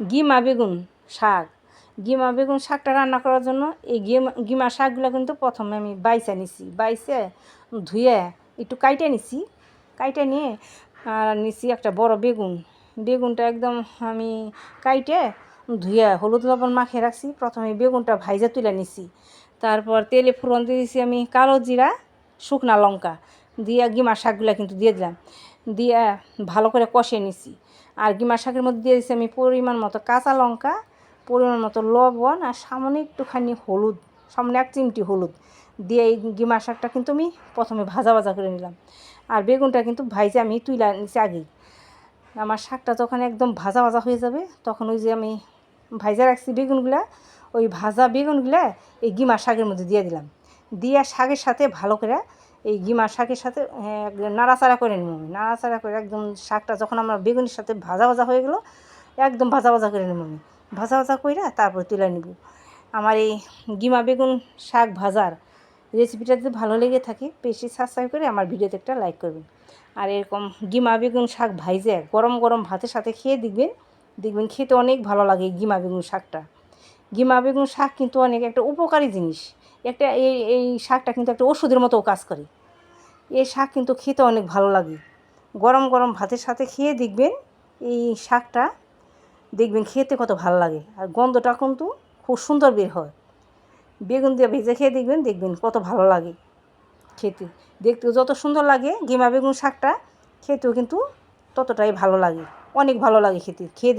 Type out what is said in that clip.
GiMA বেগুন শাক। GiMA বেগুন শাকটা রান্না করার জন্য এই গিমা শাকগুলো কিন্তু প্রথমে আমি বাইছে নিছি, বাইছে ধুয়ে একটু কাইটে নিছি, কাইটে নিয়ে আর নিছি একটা বড় বেগুন। বেগুনটা একদম আমি কাইটে ধুয়ে হলুদ লবণ মাখিয়ে রাখছি। প্রথমে বেগুনটা ভাইজা তুলে নিছি, তারপর তেলে ফোড়ন দিয়ে দিছি আমি কালো জিরা, শুকনা লঙ্কা দিয়ে গিমা শাকগুলো কিন্তু দিয়ে দিলাম, দিয়ে ভালো করে কষিয়ে নিছি। আর গিমা শাকের মধ্যে দিয়ে দিছি আমি পরিমাণ মতো কাঁচা লঙ্কা, পরিমাণ মতো লবণ আর সামান্য একটুখানি হলুদ, সামনে 1 চিমটি হলুদ দিয়ে এই গিমা শাকটা কিন্তু আমি প্রথমে ভাজা ভাজা করে নিলাম। আর বেগুনটা কিন্তু ভাইজে আমি তুলে নিছি আগেই। আমার শাকটা যখন একদম ভাজা ভাজা হয়ে যাবে তখন ওই যে আমি ভাজা রাখছি বেগুনগুলা, ওই ভাজা বেগুনগুলা এই গিমা শাকের মধ্যে দিয়ে দিলাম, দিয়ে শাকের সাথে ভালো করে এই গিমা শাকের সাথে নাড়াচাড়া করে নেব। আমি নাড়াচাড়া করে একদম শাকটা যখন আমার বেগুনের সাথে ভাজা ভাজা হয়ে গেলো, একদম ভাজা ভাজা করে নেব আমি, ভাজা ভাজা করে তারপর তুলে নেব। আমার এই গিমা বেগুন শাক ভাজার রেসিপিটা যদি ভালো লেগে থাকে বেশি সাবস্ক্রাইব করে আমার ভিডিওতে একটা লাইক করবেন। আর এরকম গিমা বেগুন শাক ভাইজে গরম গরম ভাতের সাথে খেয়ে দেখবেন, দেখবেন খেতে অনেক ভালো লাগে গিমা বেগুন শাকটা। গিমা বেগুন শাক কিন্তু অনেক একটা উপকারী জিনিস, একটা এই শাকটা কিন্তু একটা ওষুধের মতো কাজ করে। এই শাক কিন্তু খেতে অনেক ভালো লাগে, গরম গরম ভাতের সাথে খেয়ে দেখবেন এই শাকটা, দেখবেন খেতে কত ভালো লাগে। আর গন্ধটা কিন্তু খুব সুন্দর বের হয়। বেগুন দিয়ে ভেজে খেয়ে দেখবেন, দেখবেন কত ভালো লাগে খেতে। দেখতেও যত সুন্দর লাগে গিমা বেগুন শাকটা, খেতেও কিন্তু ততটাই ভালো লাগে, অনেক ভালো লাগে খেতে। খেয়ে